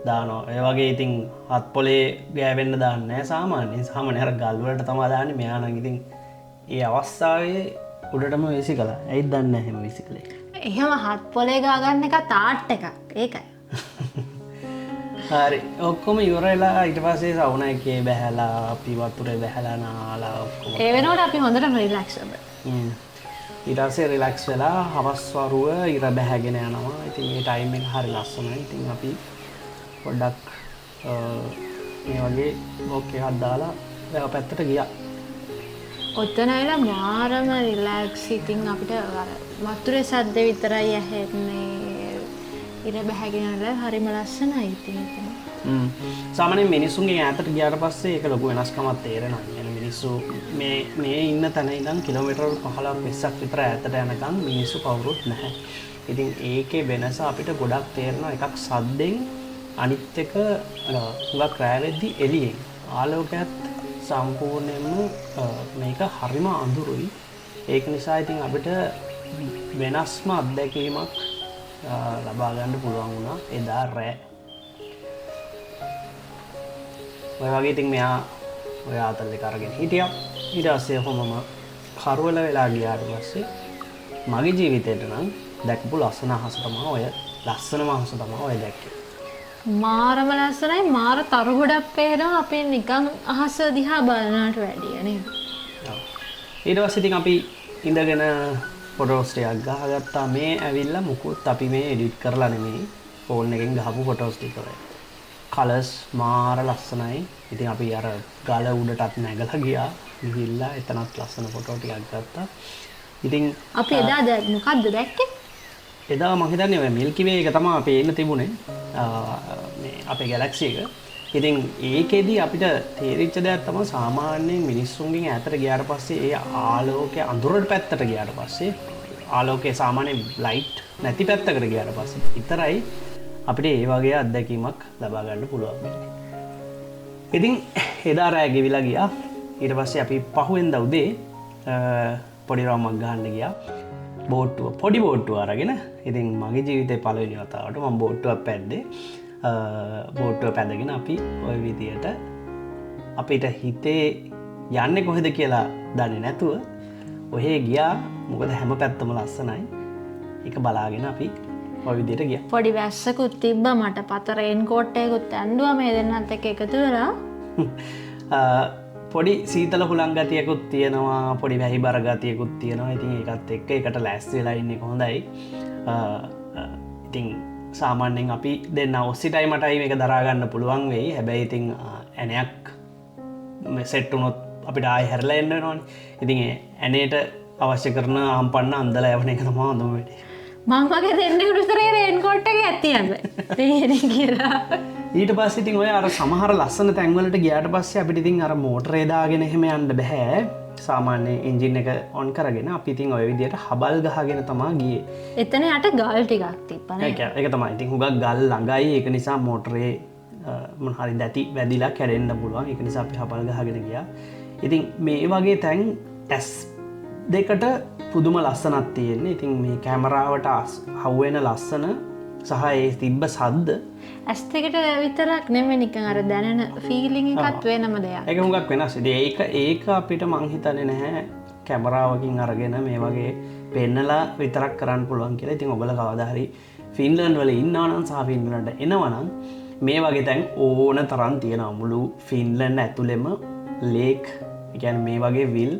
දානවා. ඒ වගේ ඉතින් හත් පොලේ ගෑවෙන්න දාන්නේ නැහැ සාමාන්‍යයෙන්. සාමාන්‍යයෙන් අර ගල් වලට තමයි දාන්නේ. මෙයා නම් ඉතින් ඒ අවස්ථාවේ උඩටම විසි කළා. ඇයිද දන්නේ නැහැ එහෙම විසි කළේ. එහෙම හත් පොලේ ගාගන්න එක තාට් එකක්. ඒකයි. හරි. ඔක්කොම ඉවරලා ඊට පස්සේ සවුනා එකේ බැහැලා අපි වතුරේ බැහැලා නාලා ඔක්කොම. ඒ වෙනකොට අපි හොඳට රිලැක්ස් වෙනවා. ඊට පස්සේ රිලැක්ස් වෙලා හවස් වරුව ඉර බැහැගෙන යනවා. ඉතින් මේ ටයිම් එක හරි ලස්සනයි. ඉතින් අපි පොඩ්ඩක් මේ වගේ බොක් එකක් දාලා වැව පැත්තට ගියා. ඔතන ඇවිල්ලා මාරම රිලැක්ස්. ඉතින් අපිට වතුරේ සද්ද විතරයි ඇහෙන්නේ. ඉර බැහැගෙන යනවා හරිම ලස්සනයි ඉතින් එතන. සාමාන්‍යයෙන් මිනිස්සුන්ගේ ඈතට ගියාට පස්සේ ඒක ලොකු වෙනස්කමක් තේරෙනවා. يعني මිනිස්සු මේ ඉන්න තැන ඉඳන් කිලෝමීටර් 15ක් 20ක් විතර ඈතට යනකම් මිනිස්සු කවුරුත් නැහැ. ඉතින් ඒකේ වෙනස අපිට ගොඩක් තේරෙනවා. එකක් සද්දෙන් අනිත් එක හුඟක් රෑ වෙද්දී එළියෙන් ආලෝකයත් සම්පූර්ණයෙන්ම මේක හරිම අඳුරුයි. ඒක නිසා ඉතින් අපිට වෙනස්ම අත්දැකීමක් ලබා ගන්න පුළුවන් වුණා එදා රෑ. ඔය වගේ ඉතින් මෙයා ඔය ආතල් එක අරගෙන හිටියා. ඊට පස්සේ කොහොමම කරවල වෙලා ගියාට පස්සේ මගේ ජීවිතේට නම් දැක්කපු ලස්සන අහස තමයි ඔය ලස්සනම අහස තමයි ඔය දැක්කේ. මාරම ලස්සනයි මාර තරු ගොඩක් පේනවා අපේ නිකන් අහස දිහා බලනට වැඩිය නේද? ඊට පස්සේ ඉතින් අපි ඉඳගෙන ෆොටෝස් ටිකක් ගහගත්තා. මේ ඇවිල්ලා මුකුත් අපි මේ එඩිට් කරලා නෙමෙයි ෆෝන් එකෙන් ගහපු ෆොටෝස් ටික ඔය. කලර්ස් මාර ලස්සනයි. ඉතින් අපි අර ගල උඩටත් නැගලා ගියා. ගිහිල්ලා එතනත් ලස්සන ෆොටෝ ටිකක් ගත්තා. ඉතින් අපි එදා මොකද්ද දැක්කේ? එදා මම හිතන්නේ ඔය මිල්කි වේ එක තමයි අපේ ඉන්න තිබුණේ. මේ අපේ ගැලැක්සි එක. ඉතින් ඒකෙදි අපිට තේරිච්ච දෙයක් තමයි සාමාන්‍යයෙන් මිනිස්සුන්ගෙන් ඈතට ගියාට පස්සේ ඒ ආලෝකයේ අඳුරට පැත්තට ගියාට පස්සේ ආලෝකයේ සාමාන්‍ය ලයිට් නැති පැත්තකට ගියාට පස්සේ විතරයි අපිට ඒ වගේ අත්දැකීමක් ලබා ගන්න පුළුවන් වෙන්නේ. ඉතින් එදා රෑ ගෙවිලා ගියා. ඊට පස්සේ අපි පහුවෙන්ද උදේ පොඩි රවුමක් ගහන්න ගියා. පොඩි බෝට්ටුව අරගෙන. ඉතින් මගේ ජීවිතේ පළවෙනි වතාවට මම බෝට්ටුවක් පැද්දේ. බෝට්ටුව පැදගෙන අපි ඔය විදියට අපිට හිතේ යන්නේ කොහෙද කියලා දන්නේ නැතුව ඔහේ ගියා. මොකද හැම පැත්තම ලස්සනයි. ඒක බලාගෙන අපි ඔය විදියට ගියා. පොඩි වැස්සකුත් තිබ්බා මට පත රේන් කෝට් එකකුත් ඇඳුවා මේ දෙන්නත් එක්ක එකතු වෙලා. පොඩි සීතල හුලං ගතියකුත් තියෙනවා. පොඩි වැහි බර ගතියකුත් තියෙනවා. ඉතින් ඒකත් එක්ක එකට ලෑස්ති වෙලා ඉන්නේ හොඳයි. ඉතින් සාමාන්‍යයෙන් අපි දෙන්න ඔස්සිටයි මටයි මේක දරා ගන්න පුළුවන් වෙයි. හැබැයි ඉතින් ඇණයක් සෙට් වුණොත් අපිට ආයෙ හැරලා එන්න වෙනවනේ. ඉතින් ඇණේට අවශ්‍ය කරන ආම්පන්න අන්දලා යවන එක තමයි හොඳම වැඩේ. මම වගේ දෙන්නෙකුට විතරේ රේන් කෝට් එක ඇතියද? තේරෙන්නේ කියලා. ඊට පස්සේ ඉතින් ඔය අර සමහර ලස්සන තැන්වලට ගියාට පස්සේ අපිට ඉතින් අර මෝටරේ දාගෙන එහෙම යන්න බෑ. සාමාන්‍ය එන්ජින් එක ඔන් කරගෙන අපි ඉතින් ඔය විදියට හබල් ගහගෙන තමයි ගියේ. එතන යට ගල් ටිකක් තිබ්බනේ. ඒක තමයි. ඉතින් හුඟක් ගල් ළඟයි. ඒක නිසා මෝටරේ මොන හරි දැටි වැදිලා කැඩෙන්න පුළුවන්. ඒක නිසා අපි හබල් ගහගෙන ගියා. ඉතින් මේ වගේ තැන් ඇස් දෙකට පුදුම ලස්සනක් තියෙන්නේ. ඉතින් මේ කැමරාවට හවුවෙන ලස්සන සහ ඒ තිබ්බ සද්ද ඇස් දෙකට විතරක් නෙමෙයි නිකන් අර දැනෙන ෆීලිං එකත් වෙනම දෙයක්. ඒක හුඟක් වෙනස්. ඒක අපිට මං හිතන්නේ නැහැ කැමරාවකින් අරගෙන මේ වගේ පෙන්නලා විතරක් කරන්න පුළුවන් කියලා. ඉතින් ඔයගොල්ලෝ කවදා හරි ෆින්ලන්ඩ් වල ඉන්නවා නම් සහ ෆින්ලන්ඩ් එනවා නම් මේ වගේ තැන් ඕන තරම් තියෙනවා. මුළු ෆින්ලන්ඩ් ඇතුළෙම ලේක්, ඒ කියන්නේ මේ වගේ විල්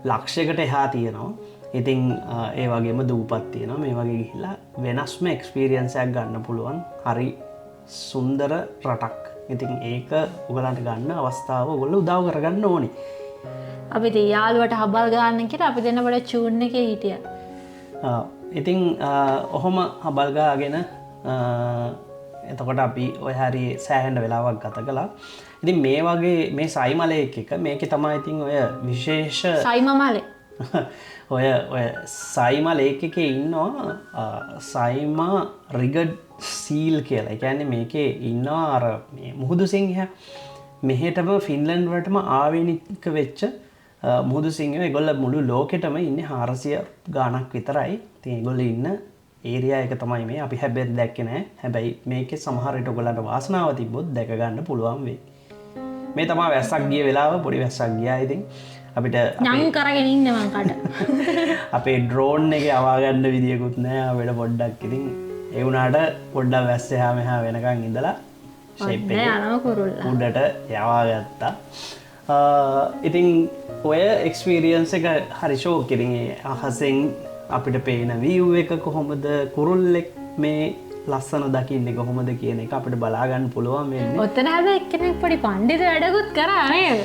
ලක්ෂයකට එහා තියෙනවා. ඉතින් ඒ වගේම දූපත් තියෙනවා. මේ වගේ ගිහිල්ලා වෙනස්ම එක්ස්පීරියන්ස් එකක් ගන්න පුළුවන්. හරි සුන්දර රටක්. ඉතින් ඒක ඔයගලන්ට ගන්න අවස්ථාව ඔයගොල්ලෝ උදව් කරගන්න ඕනේ. අපි ඉතින් යාළුවට හබල් ගන්න කියලා අපි දෙන්න වල චූන් එකේ හිටියා. ඉතින් ඔහොම හබල් ගාගෙන එතකොට අපි ඔය හරි සෑහෙන වෙලාවක් ගත කළා. ඉතින් මේ වගේ මේ සයිමලේක් එක මේකේ තමයි ඉතින් ඔය විශේෂ සයිමමලේ ඔය සයිමා ලේක් එකේ ඉන්නවා සයිමා රිගඩ් සීල් කියලා. ඒ කියන්නේ මේකේ ඉන්නවා අර මේ මුහුදු සිංහයා. මෙහෙටම ෆින්ලන්ඩ් වලටම ආවේනික වෙච්ච මුහුදු සිංහයෝ. ඒගොල්ලෝ මුළු ලෝකෙටම ඉන්නේ 400 ගාණක් විතරයි. ඉතින් ඒගොල්ලෝ ඉන්න ඒරියා එක තමයි මේ. අපි හැබැයි දැක්කේ නැහැ. හැබැයි මේකේ සමහර විට ඔයගොල්ලන්ට වාසනාව තිබ්බොත් දැක ගන්න පුළුවන් වෙයි. මේ තමයි වැස්සක් ගිය වෙලාව. පොඩි වැස්සක් ගියා. ඉතින් අපිට නම් කරගෙන ඉන්න මං කට. අපේ ඩ්‍රෝන් එකේ අවා ගන්න විදියකුත් නැහැ. අපිට පොඩ්ඩක් ඉතින් ඒ වුණාට පොඩ්ඩක් වැස්ස එහා මෙහා වෙනකන් ඉඳලා ෂේප් එක උඩට යවා ගත්තා. ඉතින් ඔය එක්ස්පීරියන්ස් එක හරි ෂෝක්. ඉතින් අහසෙන් අපිට පේන view එක කොහොමද, කුරුල්ලෙක් මේ ලස්සන දකින්නේ කොහොමද කියන එක අපිට බලා ගන්න පුළුවන් වෙන්නේ. ඔතන හැබැයි එක්කෙනෙක් පොඩි පඬිතු වැඩකුත් කරා නේද?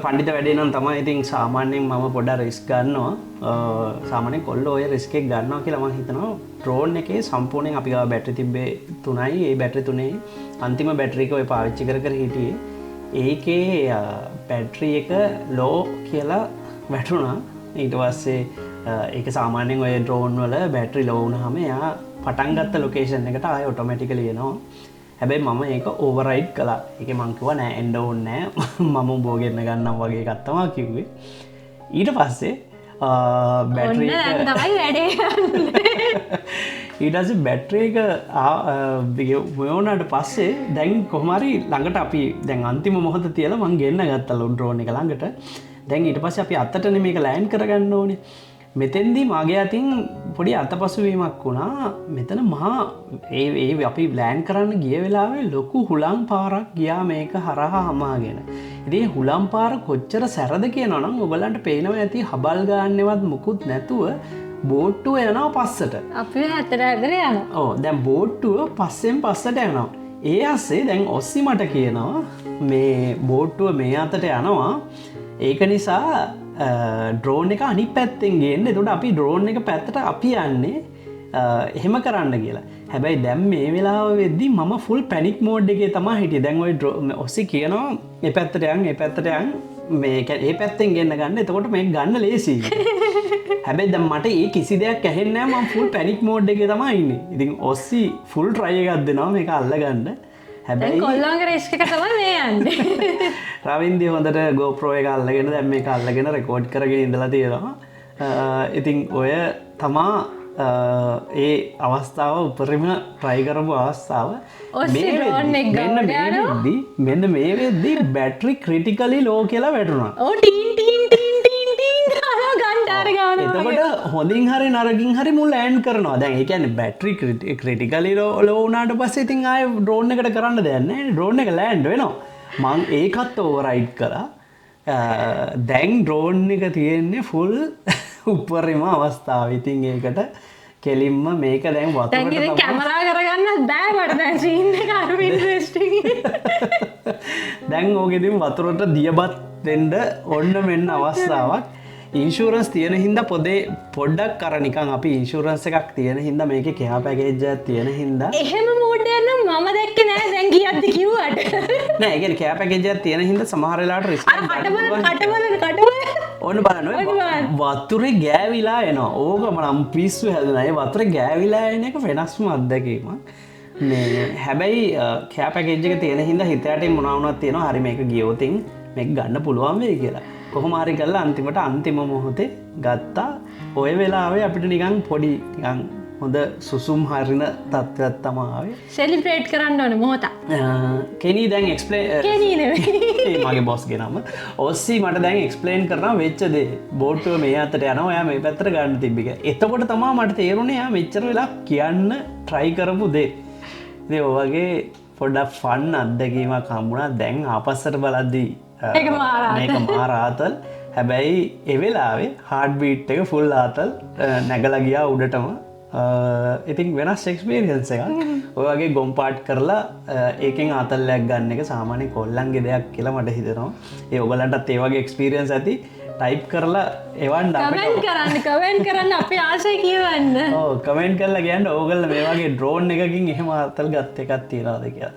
පණ්ඩිත වැඩේ නම් තමයි. ඉතින් සාමාන්‍යයෙන් මම පොඩ්ඩක් රිස්ක් ගන්නවා. සාමාන්‍යයෙන් කොල්ලෝ ඔය රිස්ක් එක ගන්නවා කියලා මම හිතනවා. ඩ්‍රෝන් එකේ සම්පූර්ණයෙන් අපි ගාව බැටරි තිබ්බේ 3යි. ඒ බැටරි 3 අන්තිම බැටරි එක ඔය පාවිච්චි කර හිටියේ. ඒකේ බැටරි එක ලෝ කියලා වැටුණා. ඊට පස්සේ ඒක සාමාන්‍යයෙන් ඔය ඩ්‍රෝන් වල බැටරි ලෝ වුණාම එයා පටන් ගත්ත ලොකේෂන් එකට ආයෙ ඔටෝමැටිකලි එනවා. හැබැයි මම ඒක ඕවර්රයිඩ් කළා. ඒකේ මං කිව්වා නෑ එන්න ඕනේ නෑ. මම බෝගෙන්න ගන්නම් වගේ එකක් තමයි කිව්වේ. ඊට පස්සේ බැටරි එක තමයි වැඩේ. ඊට පස්සේ බැටරි එක වුණාට පස්සේ දැන් කොහොම හරි ළඟට අපි දැන් අන්තිම මොහොත තියලා මං ගෙන්න ගත්තා ඩ්‍රෝන් එක ළඟට. දැන් ඊට පස්සේ අපි අතටනේ මේක ලෑන්ඩ් කරගන්න ඕනේ. මෙතෙන්දී මගේ අතින් පොඩි අතපසුවීමක් වුණා මෙතන මහා ඒ අපි ප්ලෑන් කරන්න ගිය වෙලාවේ ලොකු හුළං පාරක් ගියා මේක හරහා හමාගෙන. ඉතින් හුළං පාර කොච්චර සැරද කියනවා නම් ඔයගලන්ට පේනවා ඇති හබල් ගන්නවත් මුකුත් නැතුව බෝට්ටුව යනවා පස්සට. අපි හැතර යනවා. ඔව් දැන් බෝට්ටුව පස්සෙන් පස්සට යනවා. ඒ ASCII දැන් ඔස්සි මට කියනවා මේ බෝට්ටුව මේ අතට යනවා. ඒක නිසා ඩ්‍රෝන් එක අනිත් පැත්තෙන් ගේන්න. එතකොට අපි ඩ්‍රෝන් එක පැත්තට අපි යන්නේ එහෙම කරන්න කියලා. හැබැයි දැන් මේ වෙලාව වෙද්දි මම ෆුල් පැනික් මෝඩ් එකේ තමයි හිටියේ. දැන් ওই ඔස්සි කියනවා මේ පැත්තට යන් මේ පැත්තට යන් මේ ඒ පැත්තෙන් ගෙන්න ගන්න. එතකොට මේක ගන්න ලේසියි. හැබැයි දැන් මට ඒ කිසි දෙයක් ඇහෙන්නේ නැහැ. මම ෆුල් පැනික් මෝඩ් එකේ තමයි ඉන්නේ. ඉතින් ඔස්සි ෆුල් try එකක් දෙනවා මේක අල්ලගන්න. හැබැයි කොල්ලන්ගේ රිස්ක් එක තමයි මේ යන්නේ. රවින්දි හොඳට GoPro එක අල්ලගෙන දැන් මේක අල්ලගෙන රෙකෝඩ් කරගෙන ඉඳලා තියෙනවා. ඉතින් ඔය තමා ඒ අවස්ථාව උපරිම try කරපු අවස්ථාව. මෙන්න මේ වෙද්දි බැටරි ක්‍රිටිකලි ලෝ කියලා වැටුණා. ඔව් ටීන් ටීන් ටීන් ටීන් ටීන් ගන්ටාර ගන්නවා. එතකොට හොඳින් හරි නරකින් හරි මුල් ලෑන්ඩ් කරනවා. දැන් ඒ කියන්නේ බැටරි ක්‍රිටිකලි ලෝ වුණාට පස්සේ ඉතින් ආයේ ඩ්‍රෝන් එකට කරන්න දෙයක් නැහැ. ඩ්‍රෝන් එක ලෑන්ඩ් වෙනවා. මං ඒකත් ඕවර්රයිඩ් කරා. දැන් ඩ්‍රෝන් එක තියෙන්නේ ෆුල් උපරිම අවස්ථාව. ඉතින් ඒකට කෙලින්ම මේක දැන් වතුරට කැමරා කරගන්නත් බෑ මට දැන් සීන් එක අර ඉන්ටරෙස්ටිං. දැන් ඕකෙදිම වතුරට දියබත් දෙන්න ඔන්න මෙන්න අවස්ථාවක්. ඉන්ශූරන්ස් තියෙන හින්දා පොඩ්ඩක් අර නිකන් අපි ඉන්ශූරන්ස් එකක් තියෙන හින්දා මේකේ කෙයා පැකේජ් එකක් තියෙන හින්දා එහෙම මෝඩ් එකක් නම් මම දැක්කේ නෑ දැන් කීයක්ද කිව්වට. නෑ ඒ කියන්නේ කෙයා පැකේජ් එකක් තියෙන හින්දා සමහර වෙලාවට රිස්ක් කටබල ඕන බලන්න වතුරේ ගෑවිලා එනවා. ඕක මම පිස්සු හැදුනා. ඒ වතුරේ ගෑවිලා එන එක වෙනස්ම අත්දැකීමක්. මේ හැබැයි කෙයා පැකේජ් එක තියෙන හින්දා හිත යටින් මොනවා වුණත් තියෙනවා. හරි මේක ගියොතින් මේක ගන්න පුළුවන් වෙයි කියලා. කොහොම හරි කරලා අන්තිමට අන්තිම මොහොතේ ගත්තා. ඔය වෙලාවේ අපිට නිකන් පොඩි නිකන් හොඳ සුසුම් හරින තත්ත්වයක් තමයි ආවේ. සෙලිබ්‍රේට් කරන්න ඕනේ මොහොතක්. කෙනී දැන් එක්ස්ප්ලේන් කෙනී නෙවෙයි. මගේ බොස්ගේ නම. ඔස්සි මට දැන් එක්ස්ප්ලේන් කරනවා වෙච්ච දේ. බෝට්ටුව මේ අතට යනවා. එයා මේ පැත්තට ගන්න තිබ්බ එක. එතකොට තමයි මට තේරුනේ එයා මෙච්චර වෙලා කියන්න try කරපු දේ. ඉතින් ඔය වගේ පොඩ්ඩක් ෆන් අත්දැකීමක් හම්බුණා. දැන් ආපස්සට බලද්දී මේක මාර ආතල්. හැබැයි ඒ වෙලාවේ හાર્ට් බීට් එක ෆුල් ආතල් නැගලා ගියා උඩටම. ඉතින් වෙනස් එක්ස්පීරියන්ස් එකක්. ඔය වගේ ගොම් පාට් කරලා ඒකෙන් ආතල්ලයක් ගන්න එක සාමාන්‍ය කොල්ලන්ගේ දෙයක් කියලා මට හිතෙනවා. ඒ ඔයගලන්ටත් ඒ වගේ එක්ස්පීරියන්ස් ඇති. ටයිප් කරලා එවන්න අපිට කමෙන්ට් කරන්න අපේ ආසයි කියවන්න. ඔව් කමෙන්ට් කරලා කියන්න ඕගොල්ලෝ මේ වගේ ඩ්‍රෝන් එකකින් එහෙම ආතල් ගත් එකක් තියනවාද කියලා.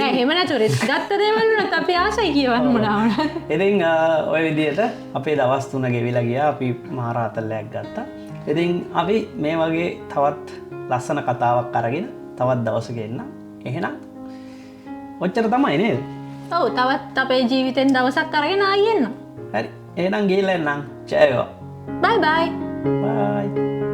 නෑ එහෙම නැතුව රිස්ක් ගත්ත දේවල් වුණත් අපි ආසයි කියවන්න මොනවා. ඉතින් ඔය විදිහට අපේ දවස් 3 ගෙවිලා ගියා. අපි මහා ආතල්ලයක් ගත්තා. ඉතින් අපි මේ වගේ තවත් ලස්සන කතාවක් අරගෙන තවත් දවසක එන්න. එහෙනම් ඔච්චර තමයි නේද? ඔව් තවත් අපේ ජීවිතෙන් දවසක් අරගෙන ආයෙ එන්න. හරි. එහෙනම් ගිහලා එන්නම්. ජය වේවා. බයි බයි. බයි.